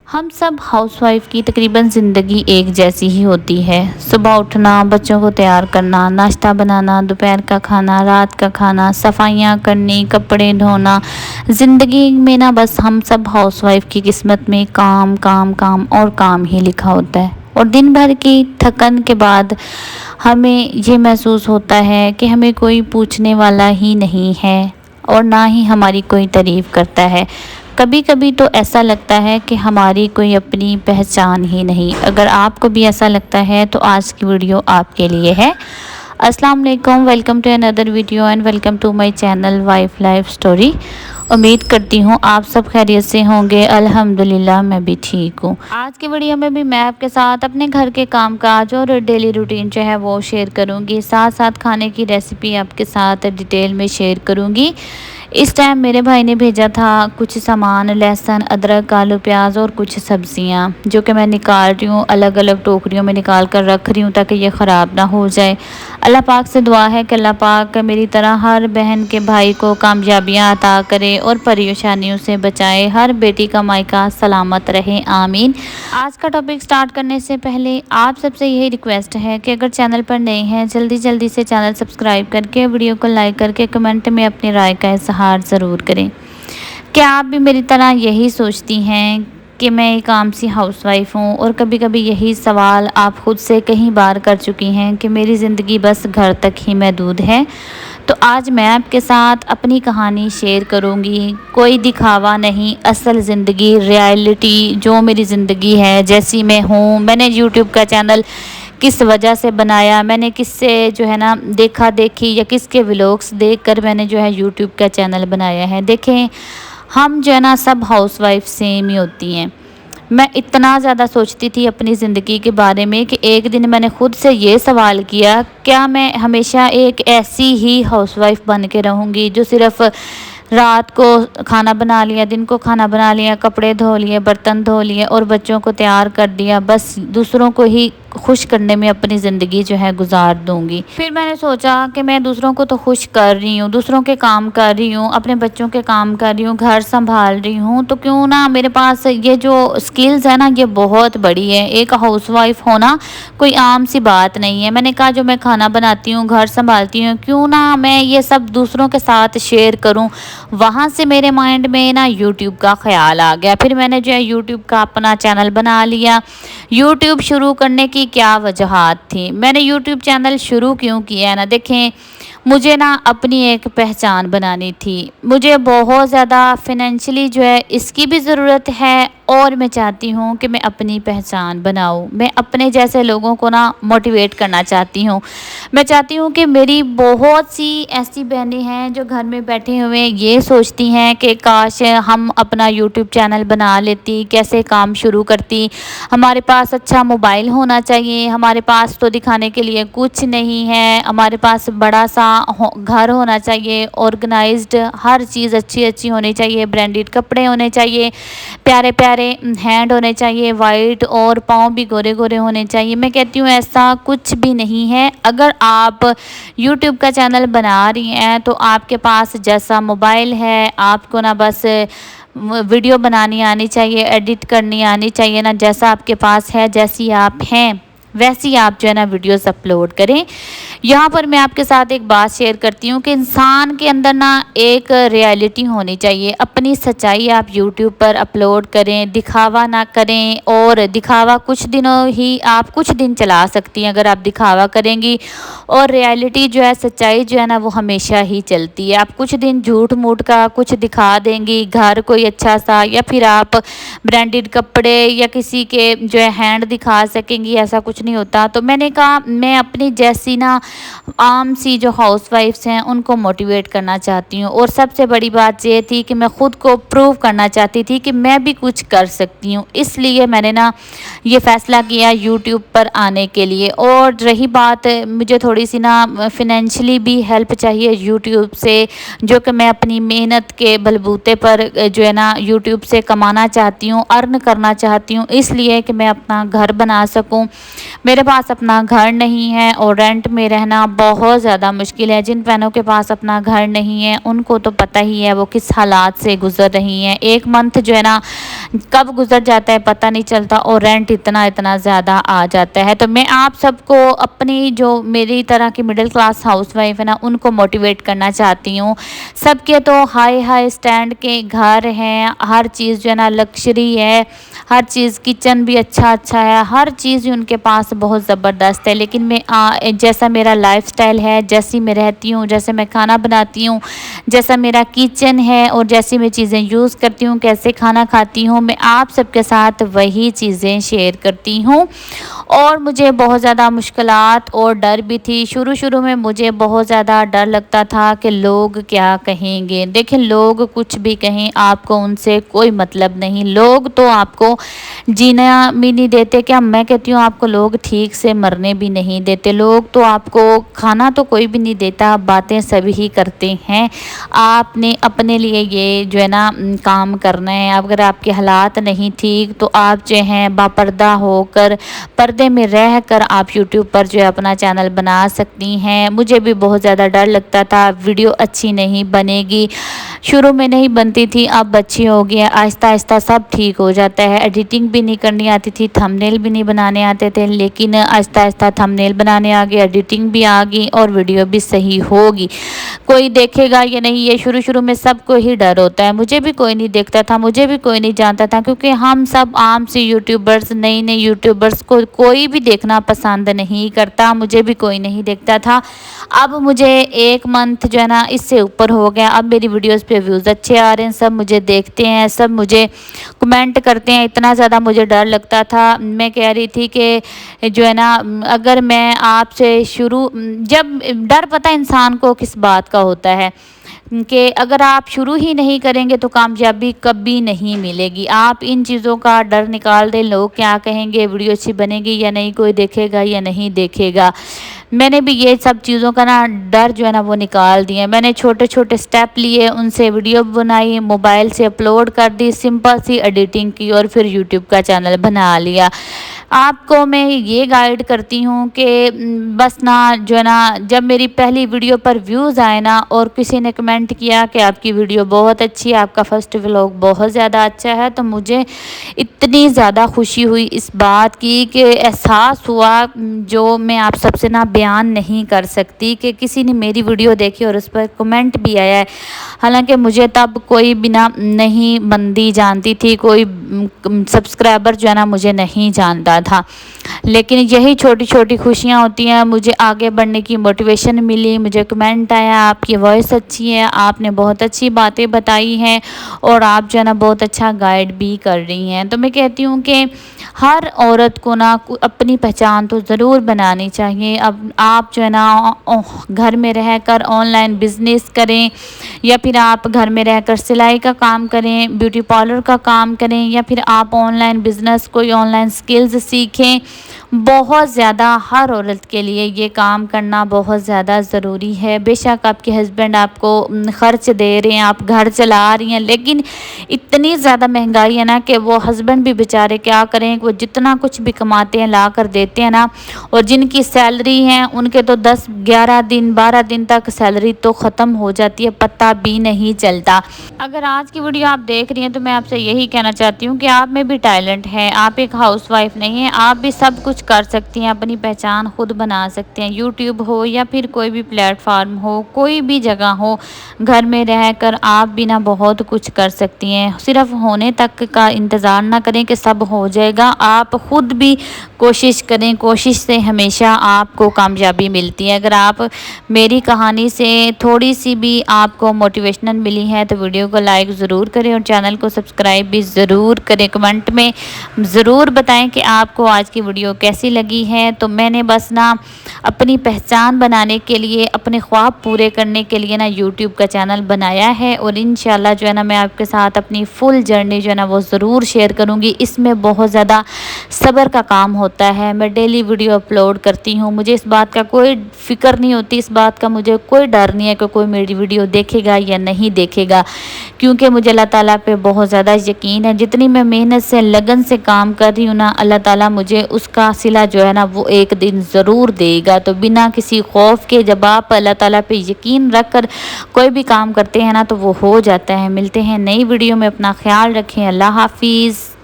ہم سب house wife کی تقریباً زندگی ایک جیسی ہی ہوتی ہے۔ صبح اٹھنا، بچوں کو تیار کرنا، ناشتہ بنانا، دوپہر کا کھانا، رات کا کھانا، صفائیاں کرنی، کپڑے دھونا۔ زندگی میں بس ہم سب ہاؤس وائف کی قسمت میں کام کام کام اور کام ہی لکھا ہوتا ہے، اور دن بھر کی تھکن کے بعد ہمیں یہ محسوس ہوتا ہے کہ ہمیں کوئی پوچھنے والا ہی نہیں ہے اور نہ ہی ہماری کوئی تعریف کرتا ہے۔ کبھی کبھی تو ایسا لگتا ہے کہ ہماری کوئی اپنی پہچان ہی نہیں۔ اگر آپ کو بھی ایسا لگتا ہے تو آج کی ویڈیو آپ کے لیے ہے۔ السلام علیکم، welcome to another video and welcome to my channel wife life story. امید کرتی ہوں آپ سب خیریت سے ہوں گے۔ الحمدللہ میں بھی ٹھیک ہوں۔ آج کی ویڈیو میں بھی میں آپ کے ساتھ اپنے گھر کے کام کاج اور ڈیلی روٹین جو ہے وہ شیئر کروں گی، ساتھ ساتھ کھانے کی ریسیپی آپ کے ساتھ ڈیٹیل میں شیئر کروں گی۔ اس ٹائم میرے بھائی نے بھیجا تھا کچھ سامان، لہسن، ادرک، آلو، پیاز اور کچھ سبزیاں، جو کہ میں نکال رہی ہوں، الگ الگ ٹوکریوں میں نکال کر رکھ رہی ہوں تاکہ یہ خراب نہ ہو جائے۔ اللہ پاک سے دعا ہے کہ اللہ پاک میری طرح ہر بہن کے بھائی کو کامیابیاں عطا کرے اور پریشانیوں سے بچائے، ہر بیٹی کا مائکہ سلامت رہے، آمین۔ آج کا ٹاپک سٹارٹ کرنے سے پہلے آپ سب سے یہی ریکویسٹ ہے کہ اگر چینل پر نئے ہیں جلدی سے چینل سبسکرائب کر کے ویڈیو کو لائک کر کے کمنٹ میں اپنی رائے کا اظہار ضرور کریں۔ کیا آپ بھی میری طرح یہی سوچتی ہیں کہ میں ایک عام سی ہاؤس وائف ہوں، اور کبھی کبھی یہی سوال آپ خود سے کئی بار کر چکی ہیں کہ میری زندگی بس گھر تک ہی محدود ہے؟ تو آج میں آپ کے ساتھ اپنی کہانی شیئر کروں گی۔ کوئی دکھاوا نہیں، اصل زندگی، ریالٹی، جو میری زندگی ہے، جیسی میں ہوں۔ میں نے یوٹیوب کا چینل کس وجہ سے بنایا، میں نے کس سے دیکھا دیکھی یا کس کے ولاگس دیکھ کر میں نے یوٹیوب کا چینل بنایا ہے۔ دیکھیں، ہم سب ہاؤس وائف سیم ہی ہوتی ہیں۔ میں اتنا زیادہ سوچتی تھی اپنی زندگی کے بارے میں کہ ایک دن میں نے خود سے یہ سوال کیا، کیا میں ہمیشہ ایک ایسی ہی ہاؤس وائف بن کے رہوں گی جو صرف رات کو کھانا بنا لیا، دن کو کھانا بنا لیا، کپڑے دھو لیے، برتن دھو لیے اور بچوں کو تیار کر دیا، بس دوسروں کو ہی خوش کرنے میں اپنی زندگی گزار دوں گی۔ پھر میں نے سوچا کہ میں دوسروں کو تو خوش کر رہی ہوں، دوسروں کے کام کر رہی ہوں، اپنے بچوں کے کام کر رہی ہوں، گھر سنبھال رہی ہوں، تو کیوں نہ میرے پاس یہ جو سکلز ہے یہ بہت بڑی ہے۔ ایک ہاؤس وائف ہونا کوئی عام سی بات نہیں ہے۔ میں نے کہا جو میں کھانا بناتی ہوں، گھر سنبھالتی ہوں، کیوں نہ میں یہ سب دوسروں کے ساتھ شیئر کروں۔ وہاں سے میرے مائنڈ میں یوٹیوب کا خیال آ گیا۔ پھر میں نے یوٹیوب کا اپنا چینل بنا لیا۔ یوٹیوب شروع کرنے کی کیا وجوہات تھی؟ میں نے یوٹیوب چینل شروع کیوں کیا ہے دیکھیں، مجھے اپنی ایک پہچان بنانی تھی۔ مجھے بہت زیادہ فائنینشلی اس کی بھی ضرورت ہے، اور میں چاہتی ہوں کہ میں اپنی پہچان بناؤں۔ میں اپنے جیسے لوگوں کو موٹیویٹ کرنا چاہتی ہوں۔ میں چاہتی ہوں کہ میری بہت سی ایسی بہنیں ہیں جو گھر میں بیٹھے ہوئے یہ سوچتی ہیں کہ کاش ہم اپنا یوٹیوب چینل بنا لیتی، کیسے کام شروع کرتی۔ ہمارے پاس اچھا موبائل ہونا چاہیے، ہمارے پاس تو دکھانے کے لیے کچھ نہیں ہے، ہمارے پاس بڑا سا گھر ہونا چاہیے، آرگنائزڈ، ہر چیز اچھی ہونی چاہیے، برانڈڈ کپڑے ہونے چاہیے، پیارے پیارے ہینڈ ہونے چاہیے وائٹ، اور پاؤں بھی گورے گورے ہونے چاہیے۔ میں کہتی ہوں ایسا کچھ بھی نہیں ہے۔ اگر آپ یوٹیوب کا چینل بنا رہی ہیں تو آپ کے پاس جیسا موبائل ہے، آپ کو بس ویڈیو بنانی آنی چاہیے، ایڈٹ کرنی آنی چاہیے، جیسا آپ کے پاس ہے، جیسی آپ ہیں ویسی آپ ویڈیوز اپلوڈ کریں۔ یہاں پر میں آپ کے ساتھ ایک بات شیئر کرتی ہوں کہ انسان کے اندر ایک ریالٹی ہونی چاہیے۔ اپنی سچائی آپ یوٹیوب پر اپلوڈ کریں، دکھاوا نہ کریں، اور دکھاوا آپ کچھ دن چلا سکتی ہیں اگر آپ دکھاوا کریں گی، اور ریالٹی سچائی وہ ہمیشہ ہی چلتی ہے۔ آپ کچھ دن جھوٹ موٹ کا کچھ دکھا دیں گی، گھر کوئی اچھا سا، یا پھر آپ برانڈڈ کپڑے یا کسی کے ہینڈ دکھا سکیں گی، ایسا کچھ نہیں ہوتا۔ تو میں نے کہا میں اپنی جیسی عام سی جو ہاؤس وائفس ہیں ان کو موٹیویٹ کرنا چاہتی ہوں، اور سب سے بڑی بات یہ تھی کہ میں خود کو پروو کرنا چاہتی تھی کہ میں بھی کچھ کر سکتی ہوں۔ اس لیے میں نے یہ فیصلہ کیا یوٹیوب پر آنے کے لیے۔ اور رہی بات مجھے تھوڑی سی فائنینشلی بھی ہیلپ چاہیے یوٹیوب سے، جو کہ میں اپنی محنت کے بلبوتے پر یوٹیوب سے کمانا چاہتی ہوں، ارن کرنا چاہتی ہوں، اس لیے کہ میں اپنا گھر بنا سکوں۔ میرے پاس اپنا گھر نہیں ہے اور رینٹ میں رہنا بہت زیادہ مشکل ہے۔ جن بہنوں کے پاس اپنا گھر نہیں ہے ان کو تو پتہ ہی ہے وہ کس حالات سے گزر رہی ہیں۔ ایک منتھ جو ہے نا کب گزر جاتا ہے پتہ نہیں چلتا، اور رینٹ اتنا زیادہ آ جاتا ہے۔ تو میں آپ سب کو اپنی جو میری طرح کی مڈل کلاس ہاؤس وائف ہے نا ان کو موٹیویٹ کرنا چاہتی ہوں۔ سب کے تو ہائی اسٹینڈ کے گھر ہیں، ہر چیز جو ہے نا لگژری ہے، ہر چیز کچن بھی اچھا ہے، ہر چیز ان کے پاس بہت زبردست ہے، لیکن میں جیسا میرا لائف سٹائل ہے، جیسی میں رہتی ہوں، جیسے میں کھانا بناتی ہوں، جیسا میرا کچن ہے اور جیسی میں چیزیں یوز کرتی ہوں، کیسے کھانا کھاتی ہوں، میں آپ سب کے ساتھ وہی چیزیں شیئر کرتی ہوں۔ اور مجھے بہت زیادہ مشکلات اور ڈر بھی تھی۔ شروع میں مجھے بہت زیادہ ڈر لگتا تھا کہ لوگ کیا کہیں گے۔ دیکھیں لوگ کچھ بھی کہیں آپ کو ان سے کوئی مطلب نہیں، لوگ تو آپ کو جینا بھی نہیں دیتے، کیا میں کہتی ہوں آپ کو لوگ ٹھیک سے مرنے بھی نہیں دیتے، لوگ تو آپ کو کھانا تو کوئی بھی نہیں دیتا، باتیں سبھی کرتے ہیں۔ آپ نے اپنے لیے یہ جو ہے نا کام کرنا ہے۔ اگر آپ کے حالات نہیں ٹھیک تو آپ جو ہیں باپردہ ہو کر، پردے میں رہ کر آپ یوٹیوب پر جو ہے اپنا چینل بنا سکتی ہیں۔ مجھے بھی بہت زیادہ ڈر لگتا تھا ویڈیو اچھی نہیں بنے گی، شروع میں نہیں بنتی تھی، اب اچھی ہو گئی ہے، آہستہ سب ٹھیک ہو جاتا ہے۔ ایڈیٹنگ بھی نہیں کرنی آتی تھی، تھمبنیل بھی نہیں بنانے آتے تھے، لیکن آہستہ تھمبنیل بنانے آ گئی، ایڈیٹنگ بھی آ گئی اور ویڈیو بھی صحیح ہوگی۔ کوئی دیکھے گا یا نہیں یہ شروع میں سب کو ہی ڈر ہوتا ہے، مجھے بھی کوئی نہیں دیکھتا تھا، مجھے بھی کوئی نہیں جانتا تھا، کیونکہ ہم سب عام سے یوٹیوبرز، نئے یوٹیوبرز کو کوئی بھی دیکھنا پسند نہیں کرتا، مجھے بھی کوئی نہیں دیکھتا تھا۔ اب مجھے ایک منتھ جو ہے نا اس سے اوپر ہو گیا، اب میری ویڈیوز پہ ویوز اچھے آ رہے ہیں، سب مجھے دیکھتے ہیں، سب مجھے کمنٹ کرتے ہیں۔ اتنا زیادہ مجھے ڈر لگتا تھا، میں کہہ رہی تھی کہ جو ہے نا اگر میں آپ سے جب ڈر پتہ انسان کو کس بات کا ہوتا ہے کہ اگر آپ شروع ہی نہیں کریں گے تو کامیابی کبھی نہیں ملے گی۔ آپ ان چیزوں کا ڈر نکال دیں، لوگ کیا کہیں گے، ویڈیو اچھی بنے گی یا نہیں، کوئی دیکھے گا یا نہیں دیکھے گا۔ میں نے بھی یہ سب چیزوں کا نا ڈر جو ہے نا وہ نکال دیا، میں نے چھوٹے سٹیپ لیے، ان سے ویڈیو بنائی، موبائل سے اپلوڈ کر دی، سمپل سی ایڈیٹنگ کی اور پھر یوٹیوب کا چینل بنا لیا۔ آپ کو میں یہ گائیڈ کرتی ہوں کہ بس نا جو ہے نا جب میری پہلی ویڈیو پر ویوز آئے نا اور کسی نے کمنٹ کیا کہ آپ کی ویڈیو بہت اچھی ہے، آپ کا فرسٹ ولاگ بہت زیادہ اچھا ہے، تو مجھے اتنی زیادہ خوشی ہوئی اس بات کی کہ احساس ہوا جو میں آپ سب سے نا بیان نہیں کر سکتی، کہ کسی نے میری ویڈیو دیکھی اور اس پر کمنٹ بھی آیا ہے۔ حالانکہ مجھے تب کوئی بنا نہیں بندی جانتی تھی، کوئی سبسکرائبر جو ہے نا مجھے نہیں جانتا تھا، لیکن یہی چھوٹی خوشیاں ہوتی ہیں۔ مجھے آگے بڑھنے کی موٹیویشن ملی، مجھے کمنٹ آیا آپ کی وائس اچھی ہے، آپ نے بہت اچھی باتیں بتائی ہیں اور آپ جو ہے نا بہت اچھا گائیڈ بھی کر رہی ہیں۔ تو میں کہتی ہوں کہ ہر عورت کو نا اپنی پہچان تو ضرور بنانی چاہیے۔ اب آپ جو ہے نا گھر میں رہ کر آن لائن بزنس کریں، یا پھر آپ گھر میں رہ کر سلائی کا کام کریں، بیوٹی پارلر کا کام کریں، یا پھر آپ آن لائن بزنس کوئی آن لائن سکلز سیکھیں، بہت زیادہ ہر عورت کے لیے یہ کام کرنا بہت زیادہ ضروری ہے۔ بے شک آپ کے ہسبینڈ آپ کو خرچ دے رہے ہیں، آپ گھر چلا رہی ہیں، لیکن اتنی زیادہ مہنگائی ہے نا کہ وہ ہسبینڈ بھی بیچارے کیا کریں، وہ جتنا کچھ بھی کماتے ہیں لا کر دیتے ہیں نا، اور جن کی سیلری ہیں ان کے تو 10-11 دن 12 دن تک سیلری تو ختم ہو جاتی ہے، پتہ بھی نہیں چلتا۔ اگر آج کی ویڈیو آپ دیکھ رہی ہیں تو میں آپ سے یہی کہنا چاہتی ہوں کہ آپ میں بھی ٹیلنٹ ہے، آپ ایک ہاؤس وائف نہیں ہیں، آپ بھی سب کچھ کر سکتی ہیں، اپنی پہچان خود بنا سکتے ہیں، یوٹیوب ہو یا پھر کوئی بھی پلیٹ فارم ہو، کوئی بھی جگہ ہو، گھر میں رہ کر آپ بھی نا بہت کچھ کر سکتی ہیں۔ صرف ہونے تک کا انتظار نہ کریں کہ سب ہو جائے گا، آپ خود بھی کوشش کریں، کوشش سے ہمیشہ آپ کو کامیابی ملتی ہے۔ اگر آپ میری کہانی سے تھوڑی سی بھی آپ کو موٹیویشنل ملی ہے تو ویڈیو کو لائک ضرور کریں اور چینل کو سبسکرائب بھی ضرور کریں، کمنٹ میں ضرور بتائیں کہ آپ کو آج کی ویڈیو کیسی لگی ہے۔ تو میں نے بس نا اپنی پہچان بنانے کے لیے، اپنے خواب پورے کرنے کے لیے نا یوٹیوب کا چینل بنایا ہے، اور انشاءاللہ جو ہے نا میں آپ کے ساتھ اپنی فل جرنی جو ہے نا وہ ضرور شیئر کروں گی۔ اس میں بہت زیادہ صبر کا کام ہوتا ہے، میں ڈیلی ویڈیو اپلوڈ کرتی ہوں، مجھے اس بات کا کوئی فکر نہیں ہوتی، اس بات کا مجھے کوئی ڈر نہیں ہے کہ کوئی میری ویڈیو دیکھے گا یا نہیں دیکھے گا، کیونکہ مجھے اللہ تعالیٰ پہ بہت زیادہ یقین ہے۔ جتنی میں محنت سے لگن سے کام کر رہی ہوں نا، اللہ تعالیٰ مجھے اس کا صلہ جو ہے نا وہ ایک دن ضرور دے گا۔ تو بنا کسی خوف کے جب آپ اللہ تعالیٰ پہ یقین رکھ کر کوئی بھی کام کرتے ہیں نا تو وہ ہو جاتا ہے۔ ملتے ہیں نئی ویڈیو میں، اپنا خیال رکھیں، اللہ حافظ۔